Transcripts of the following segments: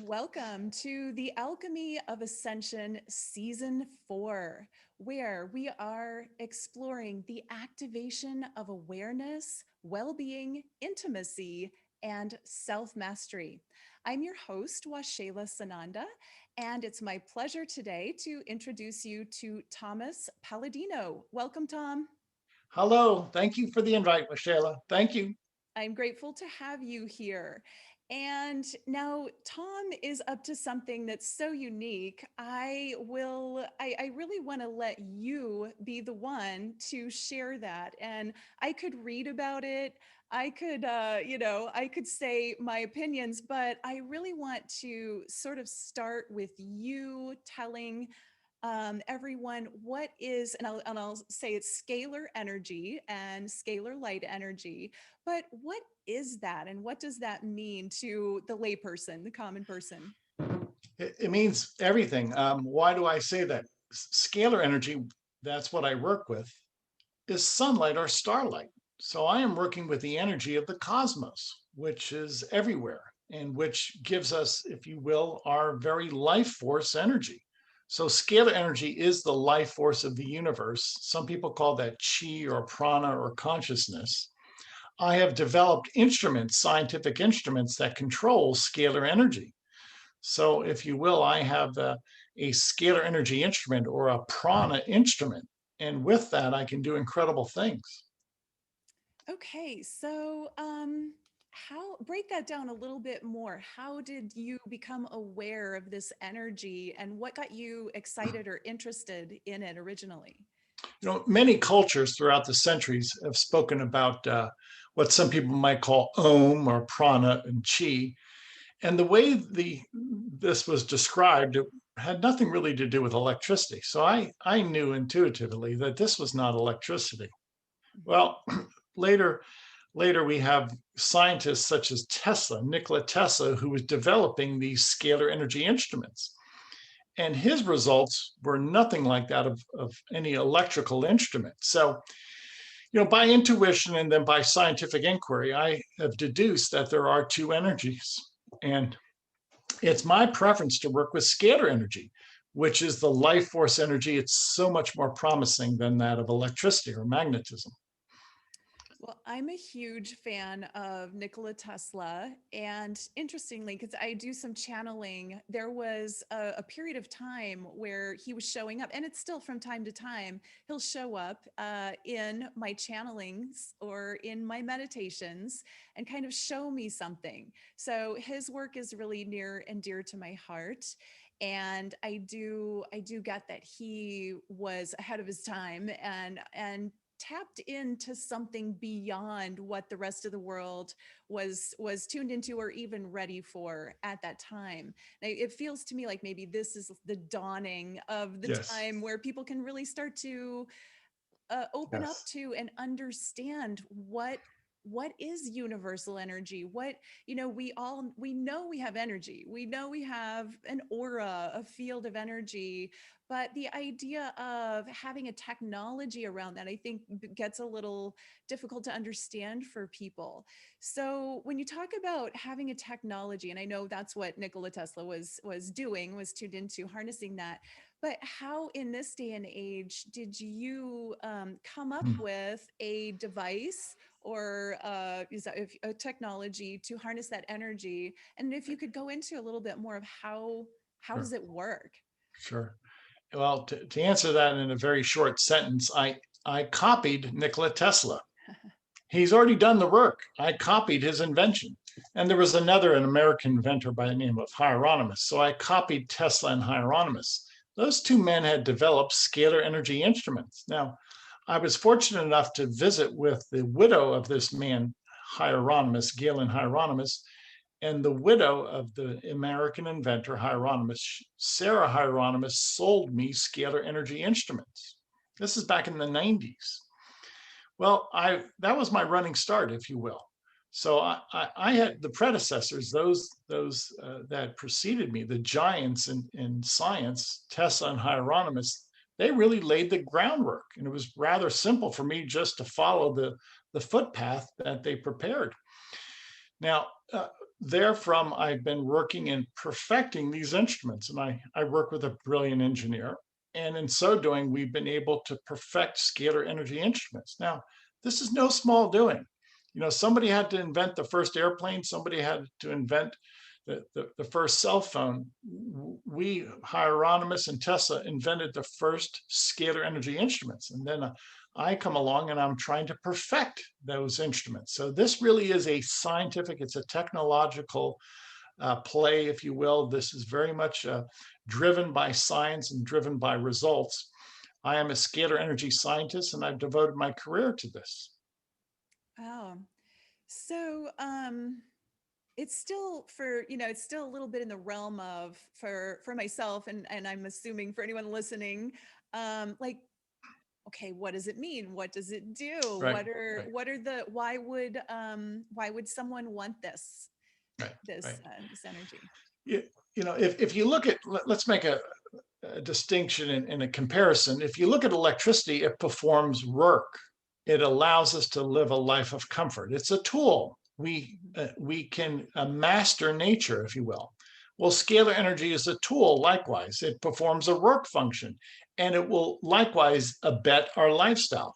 Welcome to the Alchemy of Ascension Season 4, where we are exploring the activation of awareness, well being, intimacy, and self mastery. I'm your host, Washela Sananda, and it's my pleasure today to introduce you to Thomas Paladino. Welcome, Tom. Hello. Thank you for the invite, Michelle. Thank you. I'm grateful to have you here. And now Tom is up to something that's so unique. I really want to let you be the one to share that. And I could read about it. I could say my opinions, but I really want to sort of start with you telling everyone what is, and I'll say it's scalar energy and scalar light energy, but what is that and what does that mean to the layperson, the common person? It means everything. Why do I say that? Scalar energy, that's what I work with, is sunlight or starlight. So I am working with the energy of the cosmos, which is everywhere and which gives us, if you will, our very life force energy. So scalar energy is the life force of the universe. Some people call that chi or prana or consciousness. I have developed instruments, scientific instruments that control scalar energy. So, if you will, I have a scalar energy instrument or a prana instrument. And with that, I can do incredible things. Okay, so how break that down a little bit more. How did you become aware of this energy and what got you excited or interested in it originally? Many cultures throughout the centuries have spoken about what some people might call om or prana and chi. And the way this was described, it had nothing really to do with electricity. So I knew intuitively that this was not electricity. Mhm. Well, later later we have scientists such as Nikola Tesla, who was developing these scalar energy instruments. And his results were nothing like that of any electrical instrument. So, by intuition and then by scientific inquiry, I have deduced that there are two energies. And it's my preference to work with scalar energy, which is the life force energy. It's so much more promising than that of electricity or magnetism. Well, I'm a huge fan of Nikola Tesla. And interestingly, because I do some channeling, there was a period of time where he was showing up, and it's still from time to time, he'll show up in my channelings or in my meditations and kind of show me something. So his work is really near and dear to my heart. And I do get that he was ahead of his time and tapped into something beyond what the rest of the world was tuned into or even ready for at that time. Now, it feels to me like maybe this is the dawning of the Yes. time where people can really start to open up Yes. to and understand what is universal energy. What, we know we have energy, we know we have an aura, a field of energy, but the idea of having a technology around that, I think, gets a little difficult to understand for people. So when you talk about having a technology, and I know that's what Nikola Tesla was doing, was tuned into harnessing that, but how in this day and age did you come up with a device or is that a technology to harness that energy? And if you could go into a little bit more of how Sure. does it work? Sure. Well, to answer that in a very short sentence, I copied Nikola Tesla. He's already done the work. I copied his invention. And there was an American inventor by the name of Hieronymus. So I copied Tesla and Hieronymus. Those two men had developed scalar energy instruments. Now, I was fortunate enough to visit with the widow of this man, Hieronymus, Galen Hieronymus, and the widow of the American inventor Hieronymus, Sarah Hieronymus, sold me scalar energy instruments. This is back in the 90s. Well, I that was my running start, if you will. So I had the predecessors, those that preceded me, the giants in science, Tesla and Hieronymus. They really laid the groundwork, and it was rather simple for me just to follow the footpath that they prepared. Now, therefrom, I've been working in perfecting these instruments. And I work with a brilliant engineer. And in so doing, we've been able to perfect scalar energy instruments. Now, this is no small doing. Somebody had to invent the first airplane, somebody had to invent the first cell phone. We, Hieronymus and Tesla, invented the first scalar energy instruments. And then I come along and I'm trying to perfect those instruments. So this really is a scientific, it's a technological play, if you will. This is very much driven by science and driven by results. I am a scalar energy scientist and I've devoted my career to this. Oh, so it's still it's still a little bit in the realm of for myself, and I'm assuming for anyone listening, like, okay, what does it mean? What does it do? Right, right, What are the why would someone want right, right. this energy? You, if you look at, let's make a distinction in a comparison. If you look at electricity, it performs work. It allows us to live a life of comfort. It's a tool. We can master nature, if you will. Well, scalar energy is a tool. Likewise, it performs a work function, and it will likewise abet our lifestyle.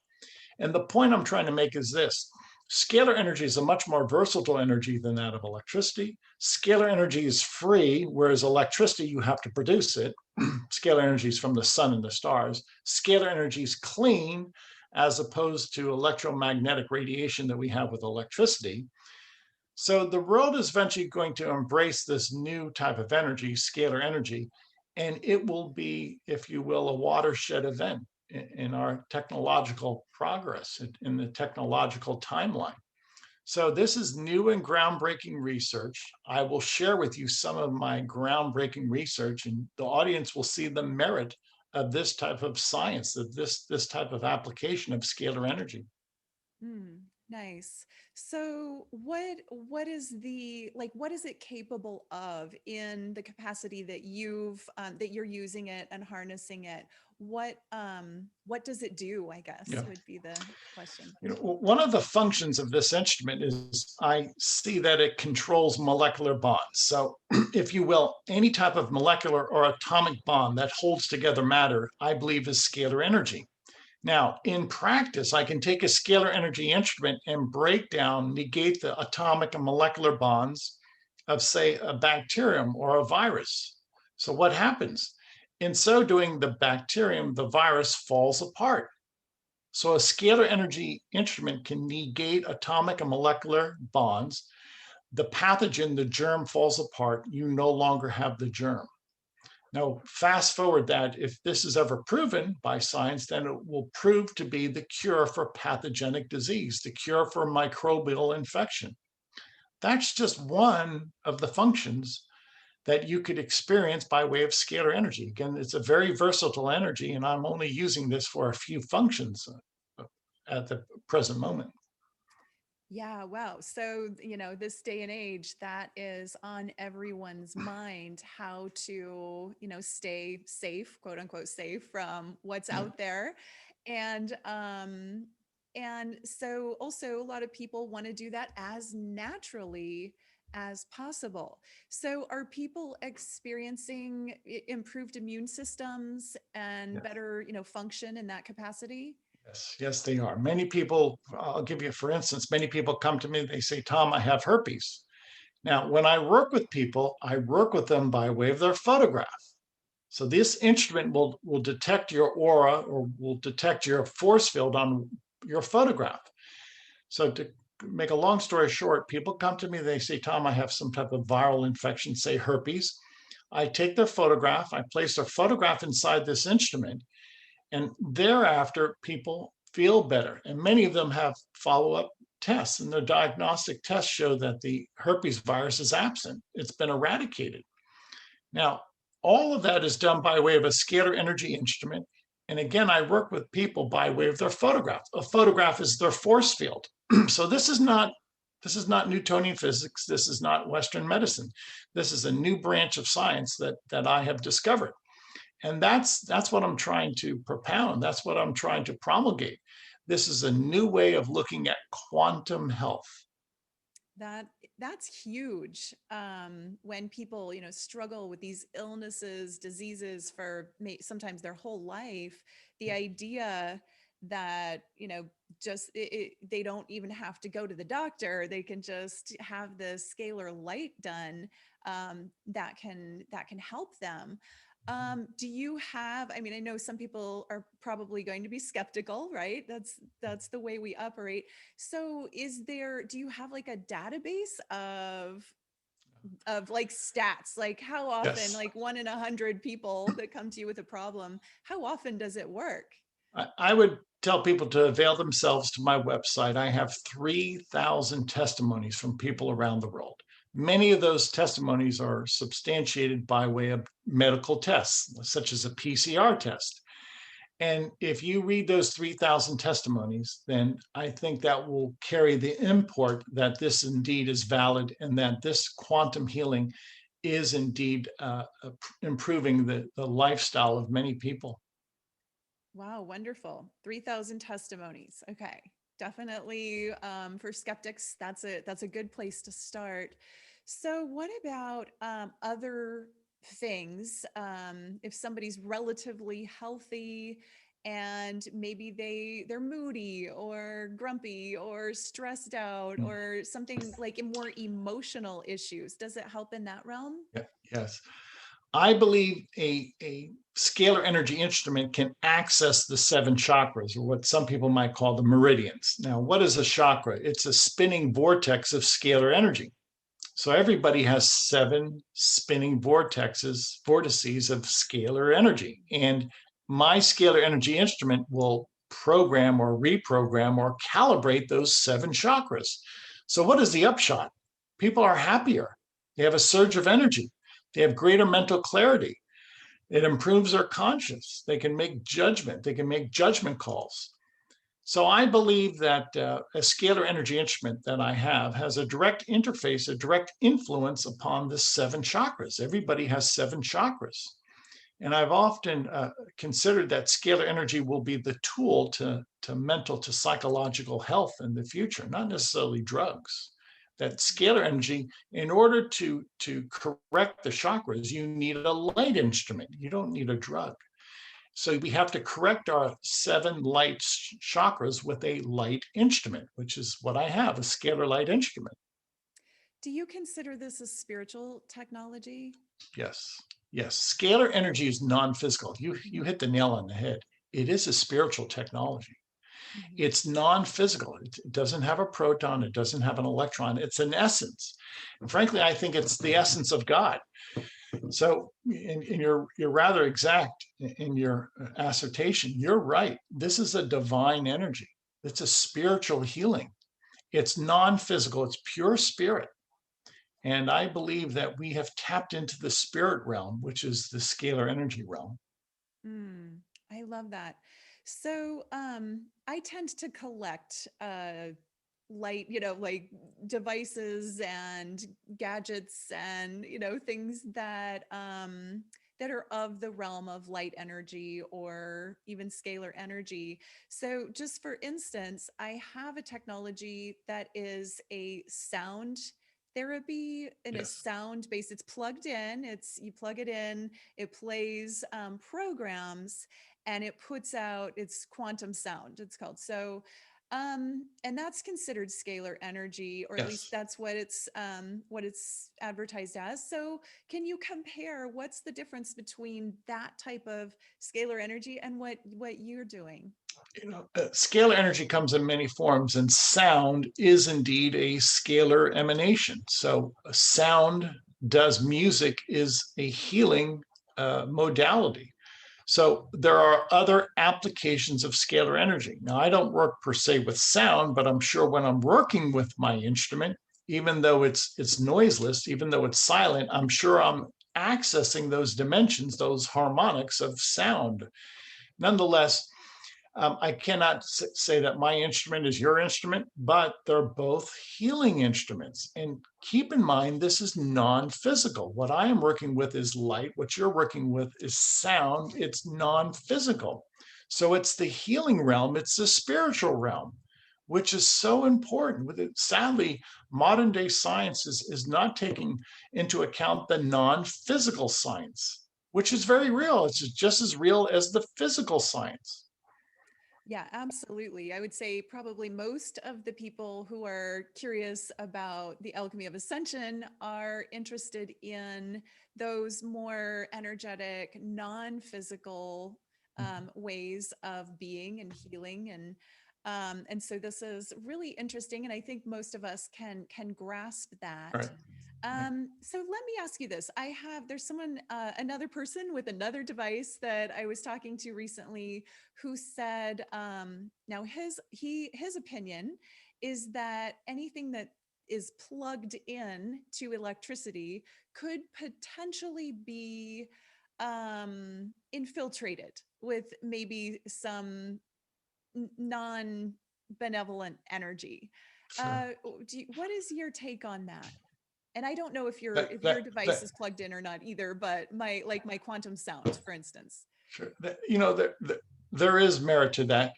And the point I'm trying to make is this: scalar energy is a much more versatile energy than that of electricity. Scalar energy is free, whereas electricity, you have to produce it. Scalar energy is from the sun and the stars. Scalar energy is clean, as opposed to electromagnetic radiation that we have with electricity. So the world is eventually going to embrace this new type of energy, scalar energy, and it will be, if you will, a watershed event in our technological progress, in the technological timeline. So this is new and groundbreaking research. I will share with you some of my groundbreaking research, and the audience will see the merit of this type of science, of this type of application of scalar energy. Nice. So what is what is it capable of in the capacity that that you're using it and harnessing it? What does it do, I guess, Yeah. would be the question. One of the functions of this instrument is I see that it controls molecular bonds. So, if you will, any type of molecular or atomic bond that holds together matter, I believe is scalar energy. Now, in practice, I can take a scalar energy instrument and break down, negate the atomic and molecular bonds of, say, a bacterium or a virus. So, what happens? In so doing, the bacterium, the virus falls apart. So, a scalar energy instrument can negate atomic and molecular bonds. The pathogen, the germ, falls apart. You no longer have the germ. Now, fast forward that if this is ever proven by science, then it will prove to be the cure for pathogenic disease, the cure for microbial infection. That's just one of the functions that you could experience by way of scalar energy. Again, it's a very versatile energy, and I'm only using this for a few functions at the present moment. Yeah, wow. So, this day and age, that is on everyone's mind, how to, stay safe, quote unquote, safe from what's Yeah. out there. And so also a lot of people want to do that as naturally as possible. So are people experiencing improved immune systems and Yes. better, function in that capacity? Yes, yes, they are. Many people, I'll give you, for instance, many people come to me, they say, Tom, I have herpes. Now, when I work with people, I work with them by way of their photograph. So this instrument will detect your aura or will detect your force field on your photograph. So to make a long story short, people come to me, they say, Tom, I have some type of viral infection, say herpes. I take their photograph, I place their photograph inside this instrument, and thereafter, people feel better. And many of them have follow-up tests, and their diagnostic tests show that the herpes virus is absent. It's been eradicated. Now, all of that is done by way of a scalar energy instrument. And again, I work with people by way of their photograph. A photograph is their force field. So this is not Newtonian physics. This is not Western medicine. This is a new branch of science that I have discovered. And that's what I'm trying to propound. That's what I'm trying to promulgate. This is a new way of looking at quantum health. That That's huge. When people, struggle with these illnesses, diseases for sometimes their whole life, the idea that, just they don't even have to go to the doctor. They can just have the scalar light done. That can help them. Do you have, I mean, I know some people are probably going to be skeptical, right? That's the way we operate. So do you have like a database of like stats, like how often, Yes. like 1 in 100 people that come to you with a problem, how often does it work? I would tell people to avail themselves to my website. I have 3,000 testimonies from people around the world. Many of those testimonies are substantiated by way of medical tests, such as a PCR test. And if you read those 3,000 testimonies, then I think that will carry the import that this indeed is valid and that this quantum healing is indeed improving the lifestyle of many people. Wow, wonderful. 3,000 testimonies. Okay. Definitely, for skeptics, that's a good place to start. So what about other things? If somebody's relatively healthy and maybe they're moody or grumpy or stressed out or something like more emotional issues, does it help in that realm? Yeah, yes. I believe a scalar energy instrument can access the seven chakras, or what some people might call the meridians. Now, what is a chakra? It's a spinning vortex of scalar energy. So everybody has seven spinning vortices of scalar energy. And my scalar energy instrument will program or reprogram or calibrate those seven chakras. So, what is the upshot? People are happier, they have a surge of energy, they have greater mental clarity. It improves their conscience. They can make judgment calls. So I believe that a scalar energy instrument that I have has a direct interface, a direct influence upon the seven chakras. Everybody has seven chakras. And I've often considered that scalar energy will be the tool to mental, to psychological health in the future, not necessarily drugs. That scalar energy, in order to correct the chakras, you need a light instrument. You don't need a drug. So we have to correct our seven light chakras with a light instrument, which is what I have, a scalar light instrument. Do you consider this a spiritual technology? Yes. Yes. Scalar energy is non-physical. You hit the nail on the head. It is a spiritual technology. Mhm. It's non-physical. It doesn't have a proton. It doesn't have an electron. It's an essence. And frankly, I think it's the essence of God. So, and you're rather exact in your assertion. You're right. This is a divine energy. It's a spiritual healing. It's non-physical. It's pure spirit. And I believe that we have tapped into the spirit realm, which is the scalar energy realm. Mm, I love that. So, I tend to collect light, like devices and gadgets and, things that are of the realm of light energy or even scalar energy. So, just for instance, I have a technology that is a sound therapy and a Yes. sound base. It's plugged in. It's You plug it in, it plays programs, and it puts out its quantum sound, it's called. So and that's considered scalar energy, or at least Yes. that's what it's advertised as. So can you compare what's the difference between that type of scalar energy and what you're doing? Scalar energy comes in many forms, and sound is indeed a scalar emanation. So, sound does music is a healing modality. So there are other applications of scalar energy. Now, I don't work per se with sound, but I'm sure when I'm working with my instrument, even though it's noiseless, even though it's silent, I'm sure I'm accessing those dimensions, those harmonics of sound. Nonetheless, I cannot say that my instrument is your instrument, but they're both healing instruments. And keep in mind, this is non physical. What I am working with is light. What you're working with is sound. It's non physical. So it's the healing realm, it's the spiritual realm. which is so important. With it, sadly, modern day science is not taking into account the non-physical science, which is very real. It's just as real as the physical science. Yeah, absolutely. I would say probably most of the people who are curious about the alchemy of ascension are interested in those more energetic, non-physical ways of being and healing, and so this is really interesting, and I think most of us can grasp that. Right. Right. So let me ask you this. There's someone, another person with another device that I was talking to recently who said, now his opinion is that anything that is plugged in to electricity could potentially be infiltrated with maybe some non-benevolent energy. Sure. What is your take on that? And I don't know That if your that device that is plugged in or not either, but my quantum sound, for instance. Sure. There is merit to that.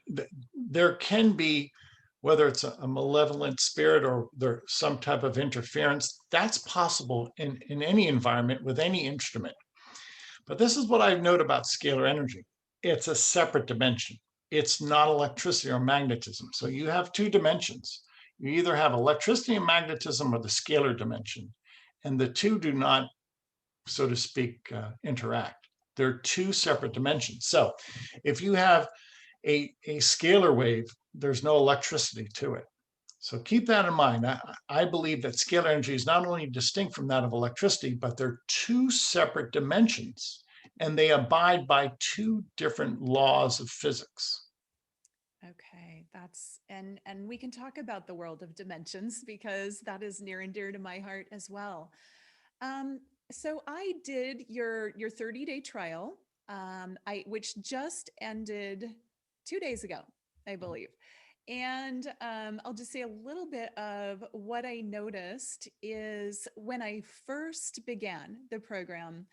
There can be, whether it's a malevolent spirit or there's some type of interference, that's possible in any environment with any instrument. But this is what I note about scalar energy. It's a separate dimension. It's not electricity or magnetism. So you have two dimensions. You either have electricity and magnetism or the scalar dimension, and the two do not, so to speak, interact. They're two separate dimensions. So if you have a scalar wave, there's no electricity to it. So keep that in mind. I believe that scalar energy is not only distinct from that of electricity, but they're two separate dimensions, and they abide by two different laws of physics. Okay, and we can talk about the world of dimensions because that is near and dear to my heart as well. Um, so I did your 30-day trial, which just ended 2 days ago, I believe. And I'll just say a little bit of what I noticed is when I first began the program,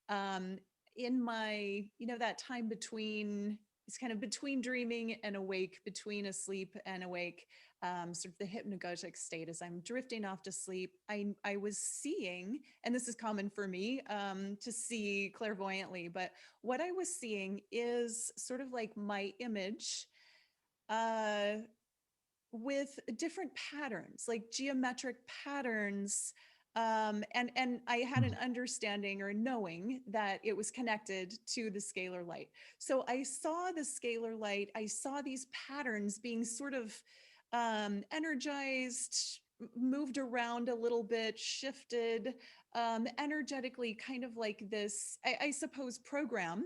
um, in my, that time between, it's kind of between dreaming and awake, between asleep and awake, sort of the hypnagogic state as I'm drifting off to sleep. I was seeing, and this is common for me to see clairvoyantly, but what I was seeing is sort of like my image uh, with different patterns, like geometric patterns. And I had an understanding or knowing that it was connected to the scalar light. So I saw the scalar light. I saw these patterns being sort of energized, moved around a little bit, shifted energetically, kind of like this, I suppose, program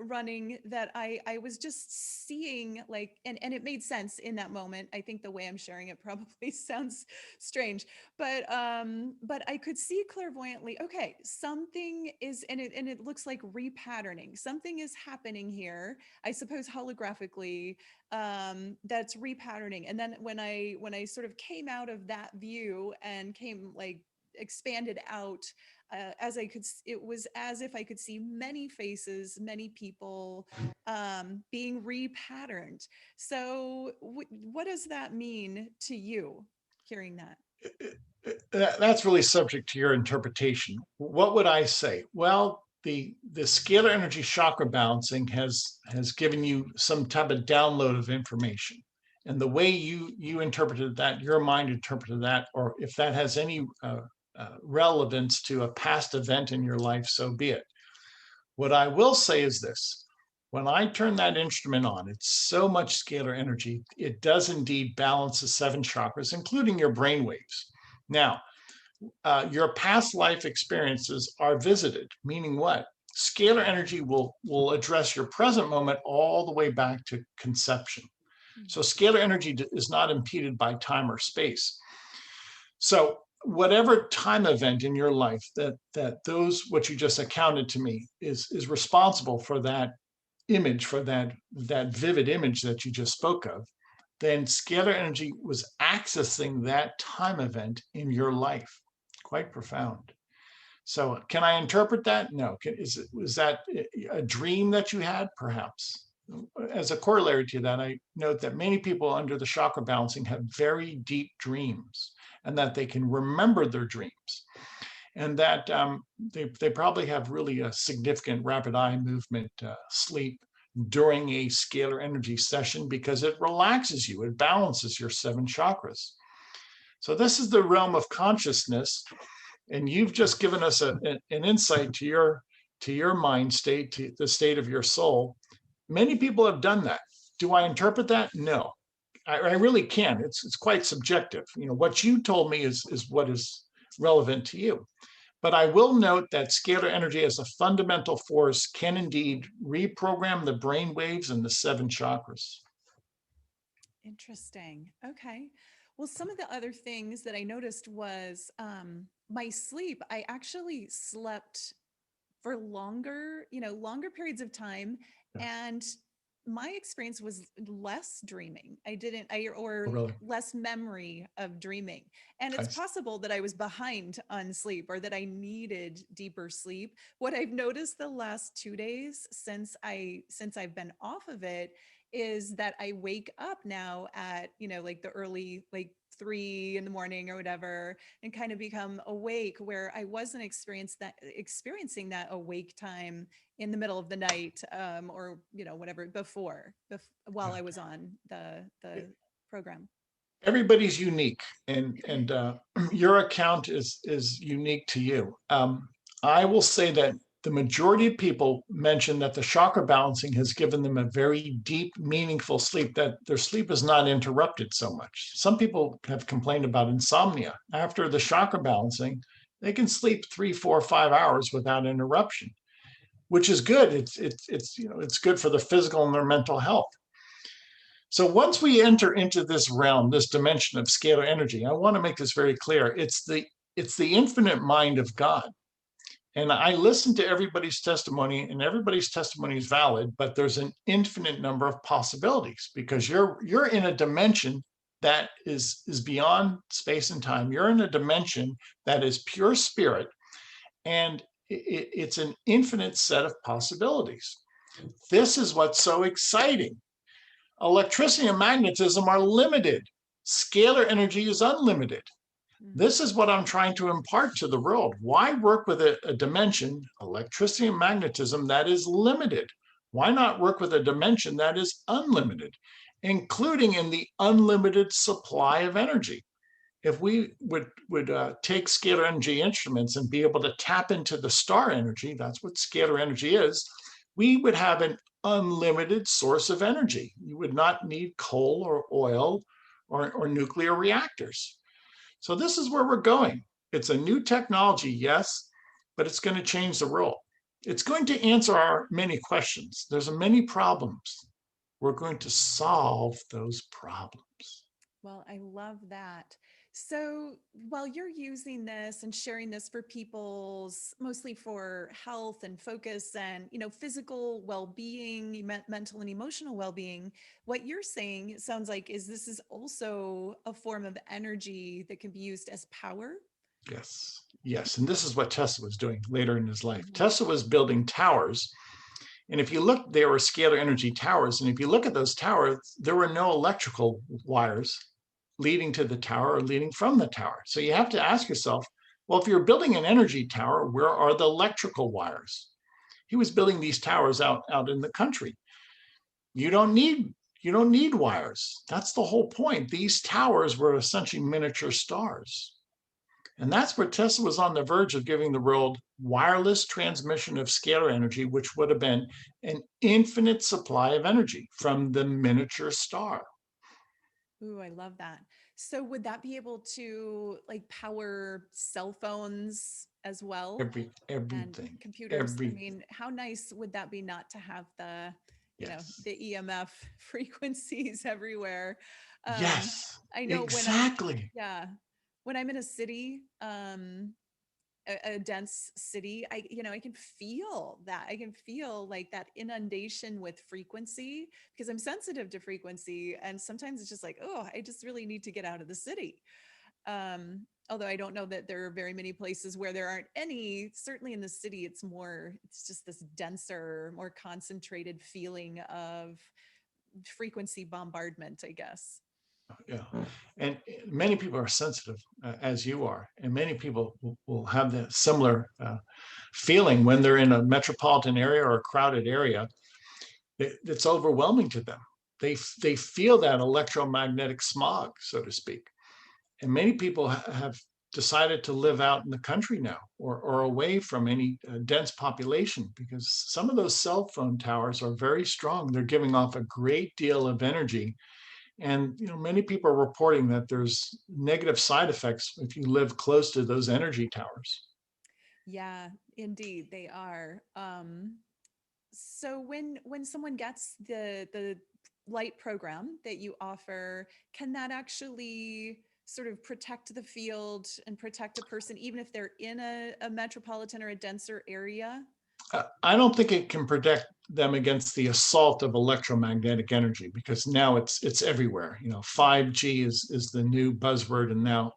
running that I was just seeing, like, and it made sense in that moment. I think the way I'm sharing it probably sounds strange, but I could see clairvoyantly, okay, something is, and it looks like repatterning. Something is happening here, I suppose holographically, that's repatterning. And then when I sort of came out of that view and came like expanded out, as I could, it was as if I could see many faces, many people being repatterned. So, what does that mean to you, hearing that? That's really subject to your interpretation. What would I say? Well, the scalar energy chakra balancing has given you some type of download of information, and the way you interpreted that, your mind interpreted that, or if that has any relevance to a past event in your life, so be it. What I will say is this: when I turn that instrument on, it's so much scalar energy, it does indeed balance the seven chakras, including your brain waves. Now, your past life experiences are visited, meaning what? Scalar energy will address your present moment all the way back to conception. So scalar energy is not impeded by time or space. So whatever time event in your life that those what you just accounted to me is responsible for that image, for that vivid image that you just spoke of, then scalar energy was accessing that time event in your life. Quite profound. So can I interpret that? No. Was that a dream that you had, perhaps? as a corollary to that, I note that many people under the chakra balancing have very deep dreams and that they can remember their dreams and that they probably have really a significant rapid eye movement sleep during a scalar energy session because it relaxes you, it balances your 7 chakras. So this is the realm of consciousness, and you've just given us an insight to your mind state, to the state of your soul. Many people have done that. Do I interpret that? No, I really can. It's quite subjective. You know, what you told me is what is relevant to you. But I will note that scalar energy as a fundamental force can indeed reprogram the brain waves and the 7 chakras. Interesting. Okay. Well, some of the other things that I noticed was my sleep. I actually slept for longer, longer periods of time. Yes. And my experience was less dreaming. Oh, or really? less memory of dreaming. And I it's possible that I was behind on sleep or that I needed deeper sleep. What I've noticed the last 2 days since I've been off of it is that I wake up now at, like the early, like 3 in the morning or whatever, and kind of become awake where I wasn't experiencing that awake time in the middle of the night, or whatever while yeah. I was on the program. Everybody's unique, and your account is unique to you. I will say that the majority of people mention that the chakra balancing has given them a very deep, meaningful sleep, that their sleep is not interrupted so much. Some people have complained about insomnia. After the chakra balancing, they can sleep 3, 4, 5 hours without interruption, which is good. It's good for the physical and their mental health. So once we enter into this realm, this dimension of scalar energy, I want to make this very clear. It's the infinite mind of God. And I listen to everybody's testimony, and everybody's testimony is valid, but there's an infinite number of possibilities because you're in a dimension that is beyond space and time. You're in a dimension that is pure spirit, and it's an infinite set of possibilities. This is what's so exciting. Electricity and magnetism are limited. Scalar energy is unlimited. Mm. This is what I'm trying to impart to the world. Why work with a dimension, electricity and magnetism, that is limited? Why not work with a dimension that is unlimited, including in the unlimited supply of energy? If we would take scalar energy instruments and be able to tap into the star energy, that's what scalar energy is, we would have an unlimited source of energy. You would not need coal or oil or nuclear reactors. So this is where we're going. It's a new technology, yes, but it's going to change the world. It's going to answer our many questions. There's many problems. We're going to solve those problems. Well, I love that. So while you're using this and sharing this for people's mostly for health and focus and physical well-being, mental and emotional well-being, what you're saying sounds like this is also a form of energy that can be used as power. Yes, yes. And this is what Tesla was doing later in his life. Mhm. Tesla was building towers. And if you look, there were scalar energy towers. And if you look at those towers, there were no electrical wires leading to the tower or leading from the tower. So you have to ask yourself, well, if you're building an energy tower, where are the electrical wires? He was building these towers out in the country. You don't need you don't need wires. That's the whole point. These towers were essentially miniature stars. And that's where Tesla was on the verge of giving the world wireless transmission of scalar energy, which would have been an infinite supply of energy from the miniature star. Ooh, I love that. So would that be able to like power cell phones as well and Everything, computers? I every mean, how nice would that be not to have yes, the EMF frequencies everywhere? Um, yes, I know exactly. when I'm in a city, a dense city, I can feel that. I can feel like that inundation with frequency because I'm sensitive to frequency. And sometimes it's just like, oh, I just really need to get out of the city. Although I don't know that there are very many places where there aren't any. Certainly in the city, it's just this denser, more concentrated feeling of frequency bombardment, I guess. Yeah. And many people are sensitive, as you are, and many people will have the similar feeling when they're in a metropolitan area or a crowded area. It's overwhelming to them. They feel that electromagnetic smog, so to speak. And many people have decided to live out in the country now, or away from any dense population, because some of those cell phone towers are very strong. They're giving off a great deal of energy. And many people are reporting that there's negative side effects if you live close to those energy towers. Yeah, indeed, they are. So when someone gets the light program that you offer, can that actually sort of protect the field and protect a person, even if they're in a metropolitan or a denser area? I don't think it can protect them against the assault of electromagnetic energy, because now it's everywhere. 5G is the new buzzword, and now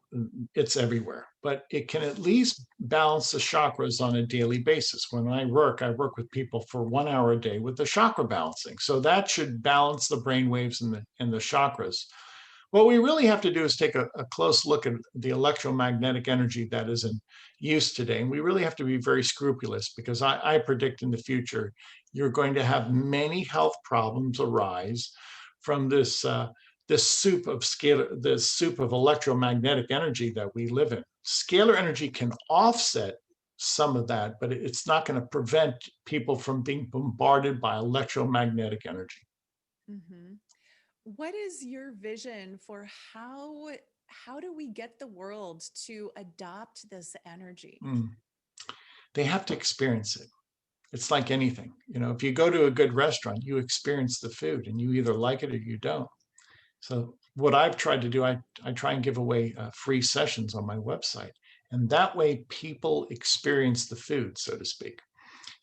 it's everywhere. But it can at least balance the chakras on a daily basis. When I work with people for 1 hour a day with the chakra balancing. So that should balance the brain waves and the chakras. What we really have to do is take a close look at the electromagnetic energy that is in use today. And we really have to be very scrupulous, because I predict in the future, you're going to have many health problems arise from this soup of electromagnetic energy that we live in. Scalar energy can offset some of that, but it's not going to prevent people from being bombarded by electromagnetic energy. Mm-hmm. What is your vision for how do we get the world to adopt this energy? Mm. They have to experience it. It's like anything. If you go to a good restaurant, you experience the food and you either like it or you don't. So what I've tried to do, I try and give away free sessions on my website. And that way people experience the food, so to speak.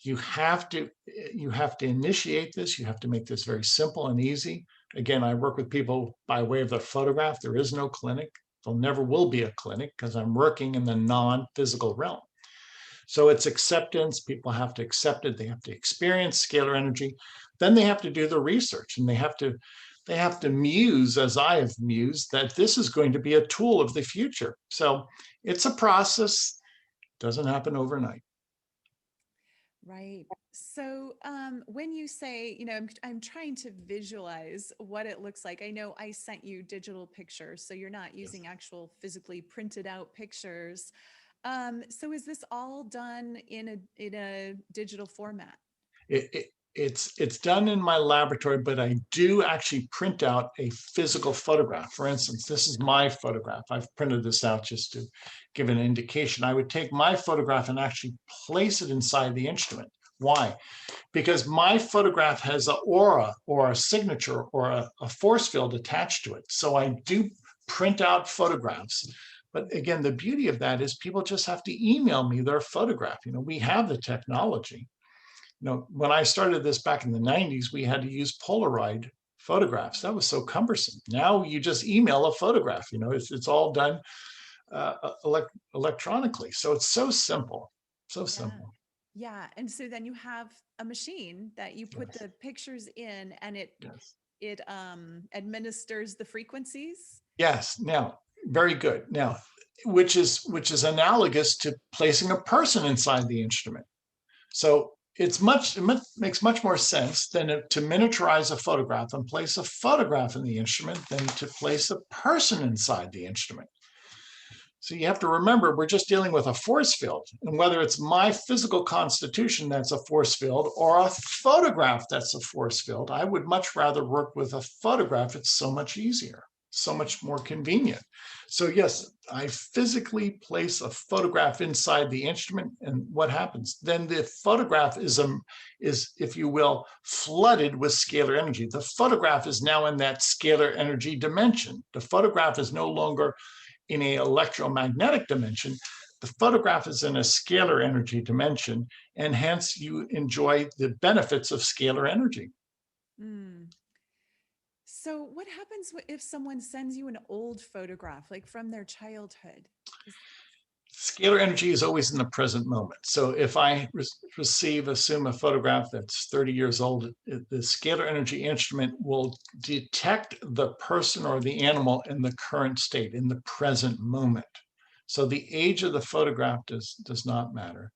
You have to initiate this. You have to make this very simple and easy. Again, I work with people by way of their photograph. There is no clinic. There never will be a clinic, because I'm working in the non-physical realm. So it's acceptance. People have to accept it. They have to experience scalar energy. Then they have to do the research, and they have to muse, as I have mused, that this is going to be a tool of the future. So it's a process. It doesn't happen overnight. Right. So when you say, I'm trying to visualize what it looks like. I know I sent you digital pictures, so you're not Yes. using actual physically printed out pictures. So is this all done in a digital format? It's done in my laboratory, but I do actually print out a physical photograph. For instance, this is my photograph. I've printed this out just to give an indication. I would take my photograph and actually place it inside the instrument. Why? Because my photograph has an aura or a signature or a force field attached to it. So I do print out photographs. But again, the beauty of that is people just have to email me their photograph. We have the technology. When I started this back in the 90s, we had to use Polaroid photographs. That was so cumbersome. Now you just email a photograph. It's all done electronically. So it's so simple, so Yeah. simple. Yeah. And so then you have a machine that you put Yes, the pictures in, and yes, it administers the frequencies. yes. Now, very good. Now, which is analogous to placing a person inside the instrument. So it makes much more sense than to miniaturize a photograph and place a photograph in the instrument than to place a person inside the instrument. So you have to remember, we're just dealing with a force field. And whether it's my physical constitution that's a force field or a photograph that's a force field, I would much rather work with a photograph. It's so much easier, so much more convenient. So yes, I physically place a photograph inside the instrument, and what happens? Then the photograph is, if you will, flooded with scalar energy. The photograph is now in that scalar energy dimension. The photograph is no longer in a electromagnetic dimension. The photograph is in a scalar energy dimension, and hence you enjoy the benefits of scalar energy. Mm. So what happens if someone sends you an old photograph, like from their childhood? Is- Scalar energy is always in the present moment. So if I assume a photograph that's 30 years old, the scalar energy instrument will detect the person or the animal in the current state, in the present moment. So the age of the photograph does not matter.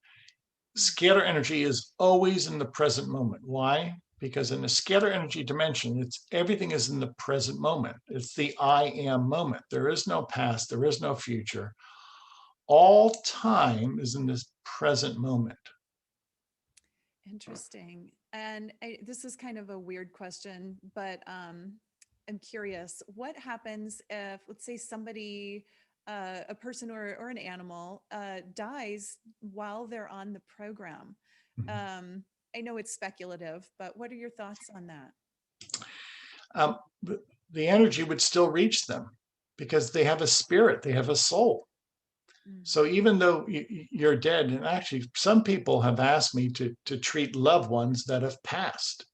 Scalar energy is always in the present moment. Why? Because in the scalar energy dimension, everything is in the present moment. It's the I am moment. There is no past, there is no future. All time is in this present moment. Interesting. And this is kind of a weird question, but I'm curious. What happens if, let's say, somebody, a person or an animal, dies while they're on the program? Um, I know it's speculative, but what are your thoughts on that? Um, the energy would still reach them because they have a spirit, they have a soul. Mm. So even though you're dead, and actually some people have asked me to treat loved ones that have passed,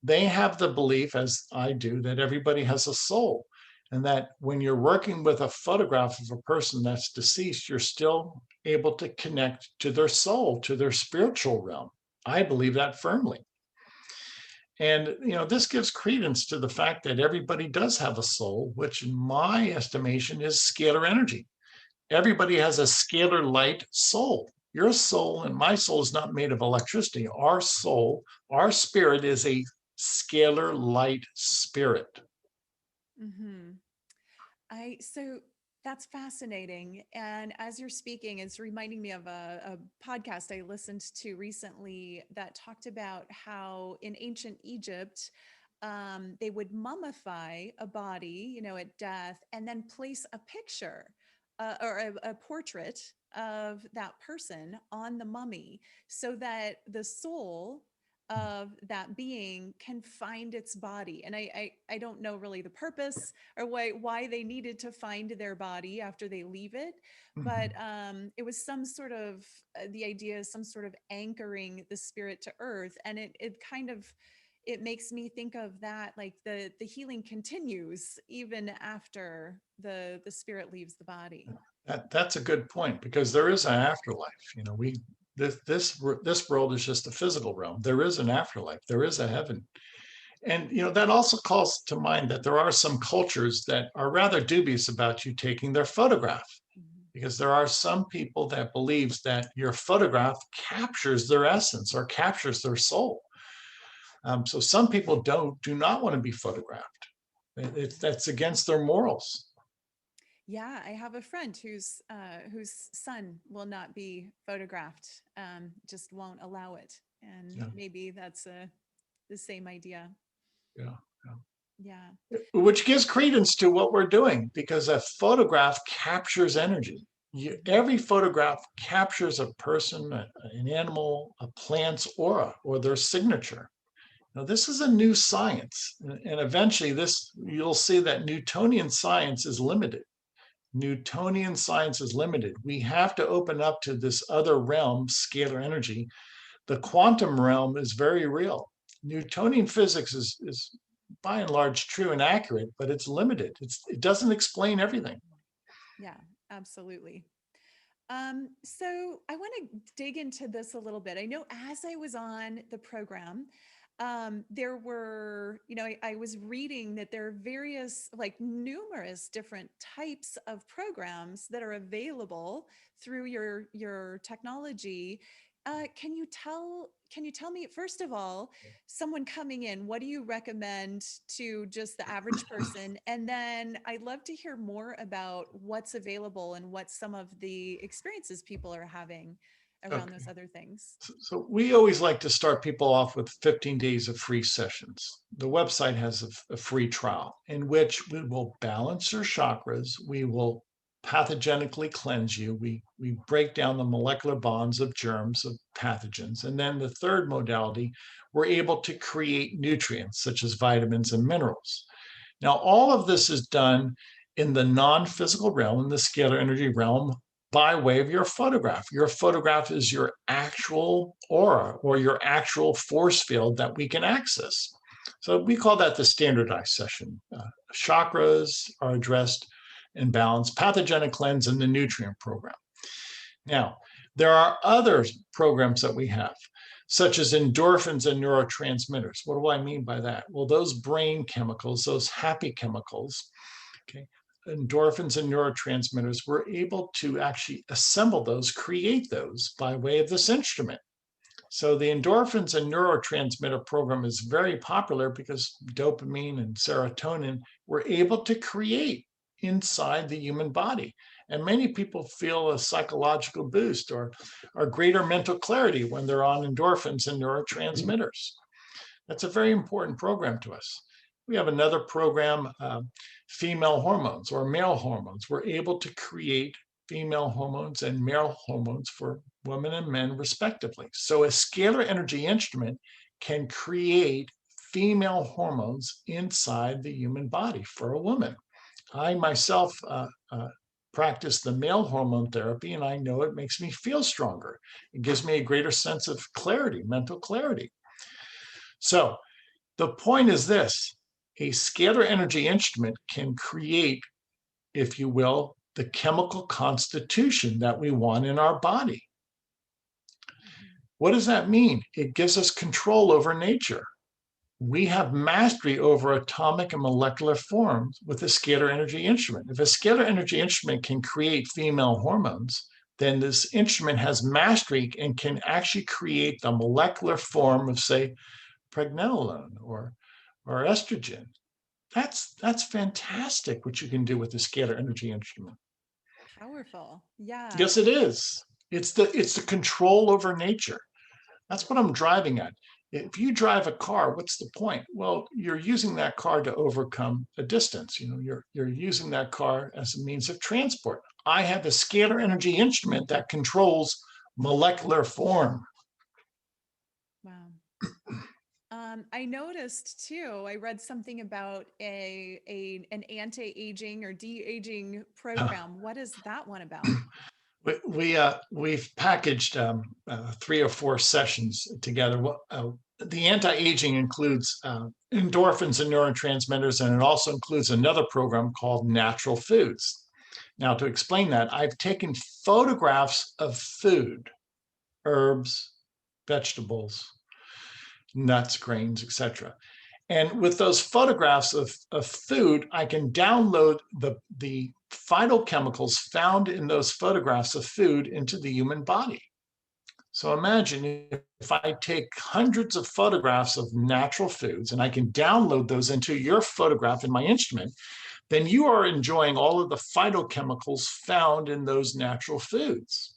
they have the belief, as I do, that everybody has a soul. And that when you're working with a photograph of a person that's deceased, you're still able to connect to their soul, to their spiritual realm. I believe that firmly. And this gives credence to the fact that everybody does have a soul, which in my estimation is scalar energy. Everybody has a scalar light soul. Your soul and my soul is not made of electricity. Our soul, our spirit is a scalar light spirit. Hmm. So that's fascinating. And as you're speaking, it's reminding me of a podcast I listened to recently that talked about how in ancient Egypt, they would mummify a body, at death, and then place a picture or a portrait of that person on the mummy so that the soul of that being can find its body. And I don't know really the purpose or why they needed to find their body after they leave it, but it was some sort of the idea is some sort of anchoring the spirit to earth, and it kind of it makes me think of that, like the healing continues even after the spirit leaves the body. That's a good point because there is an afterlife. This world is just a physical realm. There is an afterlife. There is a heaven. And that also calls to mind that there are some cultures that are rather dubious about you taking their photograph, Mhm. because there are some people that believes that your photograph captures their essence or captures their soul. So some people do not want to be photographed. That's against their morals. Yeah, I have a friend whose son will not be photographed, just won't allow it, and Yeah, maybe that's the same idea. yeah, yeah. Yeah. Which gives credence to what we're doing because a photograph captures energy. Mhm. Every photograph captures a person, an animal, a plant's aura or their signature. Now, this is a new science, and eventually you'll see that Newtonian science is limited. Newtonian science is limited. We have to open up to this other realm, scalar energy. The quantum realm is very real. Newtonian physics is by and large true and accurate, but it's limited. It doesn't explain everything. Yeah, absolutely. So I want to dig into this a little bit. I know as I was on the program, there were, I was reading that there are various, like numerous different types of programs that are available through your technology. Can you tell me, first of all, someone coming in, what do you recommend to just the average person? And then I'd love to hear more about what's available and what some of the experiences people are having around those Okay. other things. So we always like to start people off with 15 days of free sessions. The website has a free trial in which we will balance your chakras. We will pathogenically cleanse you. We break down the molecular bonds of germs, of pathogens. And then the third modality, we're able to create nutrients such as vitamins and minerals. Now, all of this is done in the non-physical realm, in the scalar energy realm, by way of your photograph. Your photograph is your actual aura or your actual force field that we can access. So we call that the standardized session. Chakras are addressed and balanced, pathogenic cleanse, and the nutrient program. Now, there are other programs that we have, such as endorphins and neurotransmitters. What do I mean by that? Well, those brain chemicals, those happy chemicals, okay, endorphins and neurotransmitters, we're able to actually assemble those, create those by way of this instrument. So the endorphins and neurotransmitter program is very popular because dopamine and serotonin we're able to create inside the human body. And many people feel a psychological boost or greater mental clarity when they're on endorphins and neurotransmitters. That's a very important program to us. We have another program, female hormones or male hormones. We're able to create female hormones and male hormones for women and men respectively. So a scalar energy instrument can create female hormones inside the human body for a woman. I myself practice the male hormone therapy, and I know it makes me feel stronger. It gives me a greater sense of clarity, mental clarity. So the point is this: a scalar energy instrument can create, if you will, the chemical constitution that we want in our body. What does that mean? It gives us control over nature. We have mastery over atomic and molecular forms with a scalar energy instrument. If a scalar energy instrument can create female hormones, then this instrument has mastery and can actually create the molecular form of, say, pregnenolone or estrogen. That's fantastic what you can do with the scalar energy instrument. Powerful. Yeah. Yes, it is. It's the control over nature. That's what I'm driving at. If you drive a car, what's the point? Well, you're using that car to overcome a distance. You're using that car as a means of transport. I have a scalar energy instrument that controls molecular form. Wow. I noticed too, I read something about an anti-aging or de-aging program. What is that one about? We've packaged 3 or 4 sessions together. The anti-aging includes endorphins and neurotransmitters, and it also includes another program called natural foods. Now, to explain that, I've taken photographs of food, herbs, vegetables, nuts, grains, etc. And with those photographs of food, I can download the phytochemicals found in those photographs of food into the human body. So imagine if I take hundreds of photographs of natural foods and I can download those into your photograph in my instrument, then you are enjoying all of the phytochemicals found in those natural foods.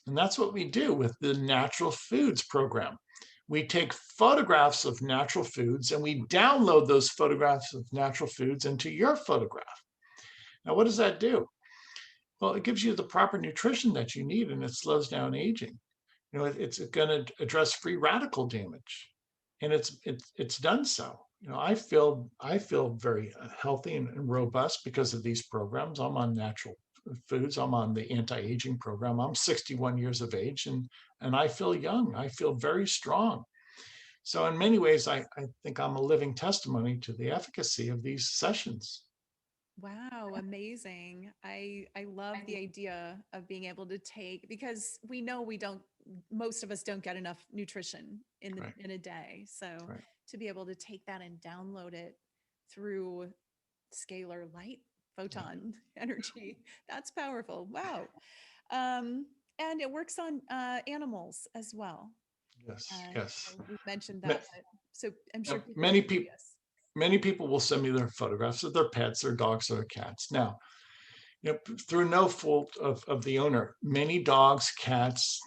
And that's what we do with the natural foods program. We take photographs of natural foods and we download those photographs of natural foods into your photograph. Now, what does that do? Well, it gives you the proper nutrition that you need and it slows down aging. It's going to address free radical damage, and it's done so. I feel very healthy and robust because of these programs. I'm on natural foods. I'm on the anti-aging program. I'm 61 years of age, and I feel young. I feel very strong. So in many ways, I think I'm a living testimony to the efficacy of these sessions. Wow, amazing. I love the idea of being able to take, because we know most of us don't get enough nutrition Right. in a day. So Right. to be able to take that and download it through scalar light photon energy, that's powerful. Wow. And it works on animals as well. Yes. So Yes. we mentioned Ma- that, but so I'm sure Yep. people are curious. Many people will send me their photographs of their pets, their dogs, or their cats. Now, through no fault of the owner, many dogs, cats,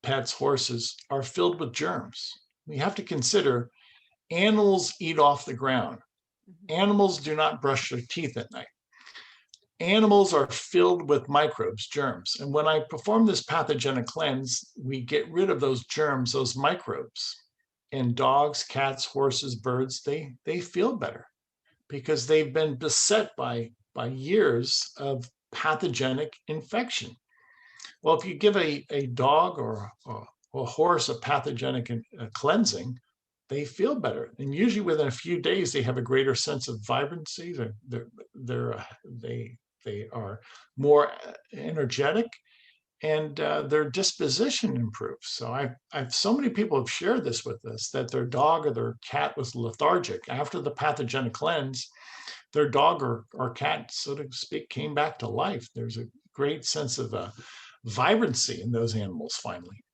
pets, horses are filled with germs. We have to consider animals eat off the ground. Mhm. Animals do not brush their teeth at night. Animals are filled with microbes, germs. And when I perform this pathogenic cleanse, we get rid of those germs, those microbes. And dogs, cats, horses, birds, they feel better because they've been beset by years of pathogenic infection. Well, if you give a dog or a horse a pathogenic cleansing, they feel better. And usually within a few days, they have a greater sense of vibrancy. They are more energetic, and their disposition improves. So I've so many people have shared this with us, that their dog or their cat was lethargic after the pathogenic cleanse. Their dog or cat, so to speak, came back to life. There's a great sense of vibrancy in those animals finally.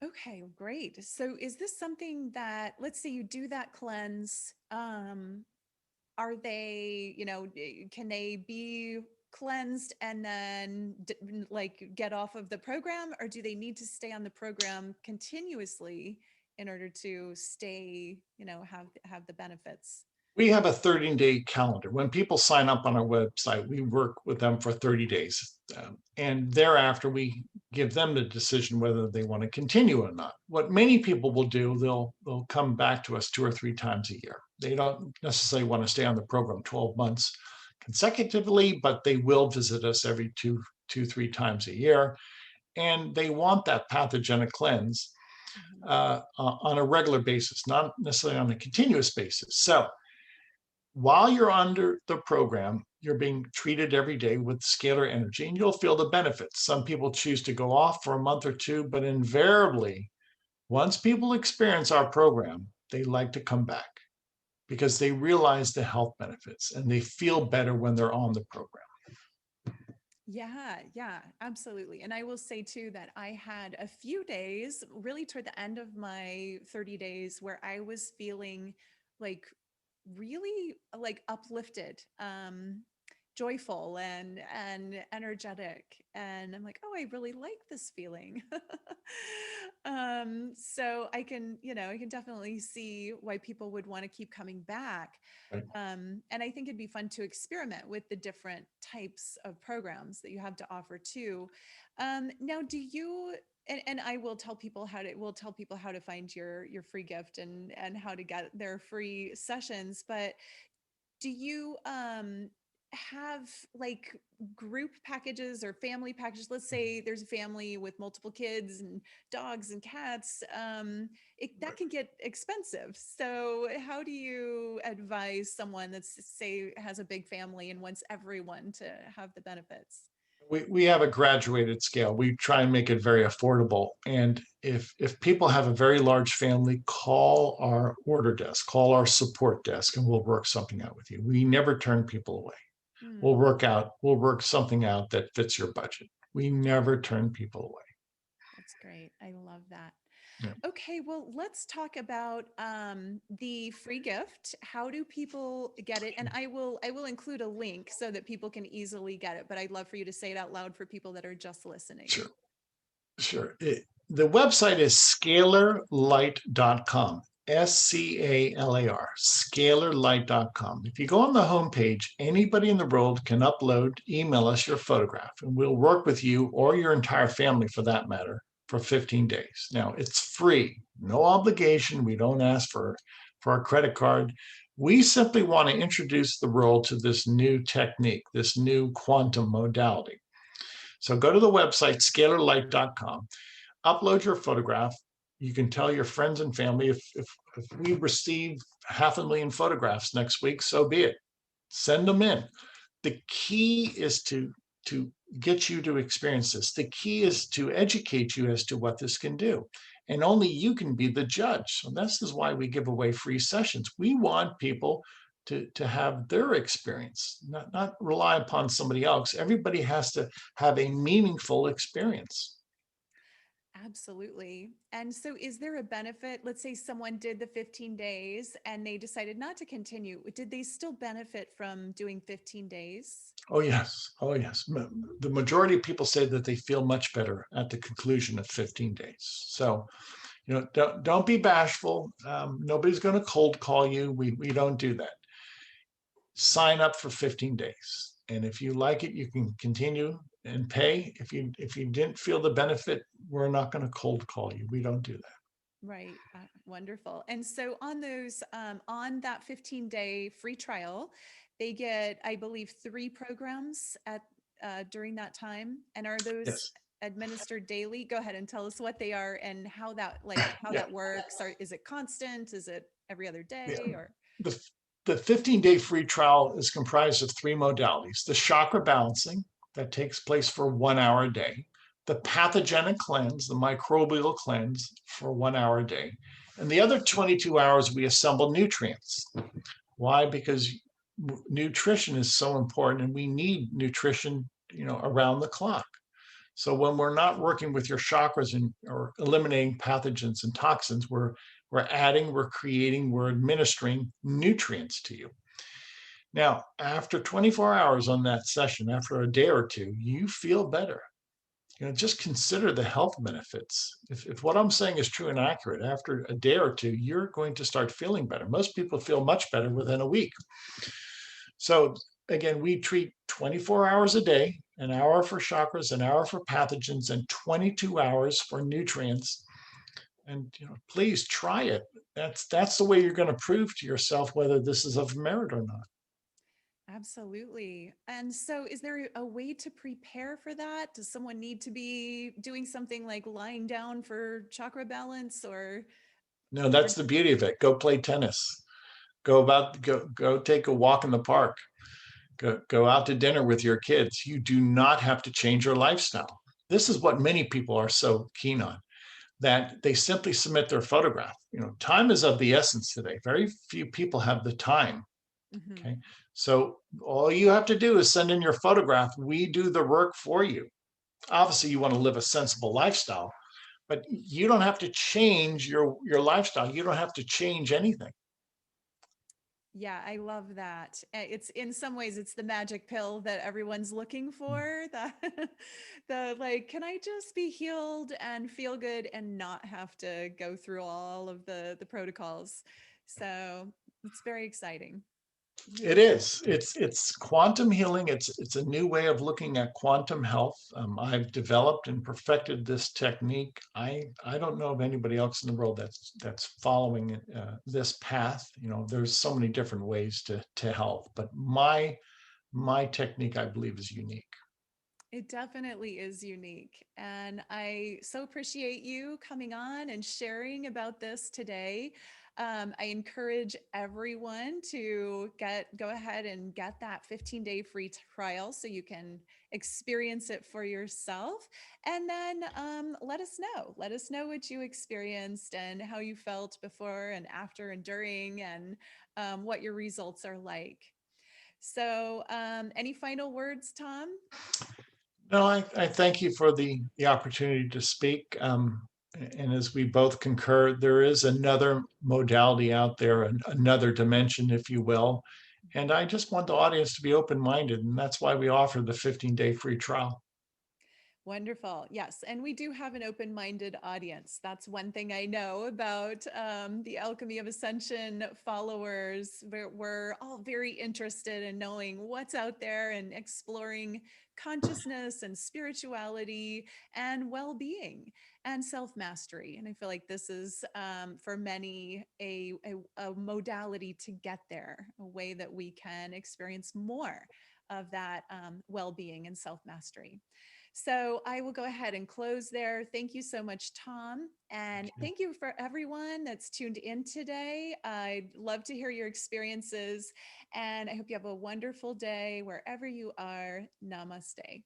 Okay, great. So is this something that, let's say you do that cleanse, are they, can they be cleansed and then like get off of the program, or do they need to stay on the program continuously in order to stay, have the benefits? We have a 30-day calendar. When people sign up on our website, we work with them for 30 days. And thereafter, we give them the decision whether they want to continue or not. What many people will do, they'll come back to us 2 or 3 times a year. They don't necessarily want to stay on the program 12 months consecutively, but they will visit us every 3 times a year. And they want that pathogenic cleanse Mhm. on a regular basis, not necessarily on a continuous basis. So while you're under the program, you're being treated every day with scalar energy, and you'll feel the benefits. Some people choose to go off for a month or two, but invariably, once people experience our program, they like to come back because they realize the health benefits and they feel better when they're on the program. Yeah, yeah, absolutely. And I will say too that I had a few days really toward the end of my 30 days where I was feeling like really like uplifted, joyful and energetic. And I'm like, oh, I really like this feeling. So I can definitely see why people would want to keep coming back. Right? And I think it'd be fun to experiment with the different types of programs that you have to offer too. Now, do you? And I will tell people how to find your free gift and how to get their free sessions. But do you have like group packages or family packages? Let's say there's a family with multiple kids and dogs and cats. That can get expensive. So how do you advise someone that's, say, has a big family and wants everyone to have the benefits? We have a graduated scale. We try and make it very affordable. And if people have a very large family, call our order desk, call our support desk, and we'll work something out with you. We never turn people away. Hmm. We'll work something out that fits your budget. We never turn people away. That's great. I love that. Yeah, Okay, well, let's talk about the free gift. How do people get it? And I will include a link so that people can easily get it. But I'd love for you to say it out loud for people that are just listening. sure, sure. The website is scalarlight.com. SCALAR, scalarlight.com. If you go on the homepage, anybody in the world can upload, email us your photograph, and we'll work with you or your entire family for that matter for 15 days. Now, it's free, no obligation. We don't ask for a credit card. We simply want to introduce the world to this new technique, this new quantum modality. So go to the website, scalarlight.com, upload your photograph. You can tell your friends and family if we receive 500,000 photographs next week, so be it. Send them in. The key is to get you to experience this. The key is to educate you as to what this can do. And only you can be the judge. So this is why we give away free sessions. We want people to have their experience, not rely upon somebody else. Everybody has to have a meaningful experience. Absolutely. And so, is there a benefit? Let's say someone did the 15 days and they decided not to continue. Did they still benefit from doing 15 days? Oh, yes. Oh, yes. The majority of people say that they feel much better at the conclusion of 15 days. So, don't be bashful. Nobody's going to cold call you. We don't do that. Sign up for 15 days. And if you like it, you can continue and pay. If you didn't feel the benefit, we're not going to cold call you. We don't do that. Right. Wonderful. And so on that 15-day free trial, they get, I believe, 3 programs during that time. And are those Yes. administered daily. Go ahead and tell us what they are and how that how Yeah, that works. Or is it constant? Is it every other yeah. day or? The, the 15-day free trial is comprised of three modalities: the chakra balancing that takes place for 1 hour a day, the pathogenic cleanse, the microbial cleanse for 1 hour a day, and the other 22 hours we assemble nutrients. Why? Because nutrition is so important, and we need nutrition, around the clock. So when we're not working with your chakras and or eliminating pathogens and toxins, we're adding, we're creating, we're administering nutrients to you. Now, after 24 hours on that session, after a day or two, you feel better. Just consider the health benefits. If what I'm saying is true and accurate, after a day or two, you're going to start feeling better. Most people feel much better within a week. So again, we treat 24 hours a day, an hour for chakras, an hour for pathogens, and 22 hours for nutrients. And please try it. That's the way you're going to prove to yourself whether this is of merit or not. Absolutely. And so is there a way to prepare for that? Does someone need to be doing something like lying down for chakra balance No, or that's the beauty of it. Go play tennis. Go take a walk in the park. Go out to dinner with your kids. You do not have to change your lifestyle. This is what many people are so keen on, that they simply submit their photograph. Time is of the essence today. Very few people have the time. Mhm. Okay. So all you have to do is send in your photograph. We do the work for you. Obviously, you want to live a sensible lifestyle, but you don't have to change your lifestyle. You don't have to change anything. Yeah, I love that. It's in some ways it's the magic pill that everyone's looking for. That the like, can I just be healed and feel good and not have to go through all of the protocols? So it's very exciting. It is. It's quantum healing. It's a new way of looking at quantum health. I've developed and perfected this technique. I don't know of anybody else in the world that's following this path. There's so many different ways to health, but my technique, I believe, is unique. It definitely is unique. And I so appreciate you coming on and sharing about this today. I encourage everyone to go ahead and get that 15-day free trial so you can experience it for yourself. And then let us know. Let us know what you experienced and how you felt before and after and during, and what your results are like. So, any final words, Tom? No, I thank you for the opportunity to speak. And as we both concur, there is another modality out there, another dimension, if you will. And I just want the audience to be open-minded, and that's why we offer the 15-day free trial. Wonderful. Yes. And we do have an open minded audience. That's one thing I know about the Alchemy of Ascension followers. We're all very interested in knowing what's out there and exploring consciousness and spirituality and well being and self mastery. And I feel like this is for many a modality to get there, a way that we can experience more of that well being and self mastery. So I will go ahead and close there. Thank you so much, Tom. And thank you for everyone that's tuned in today. I'd love to hear your experiences. And I hope you have a wonderful day wherever you are. Namaste.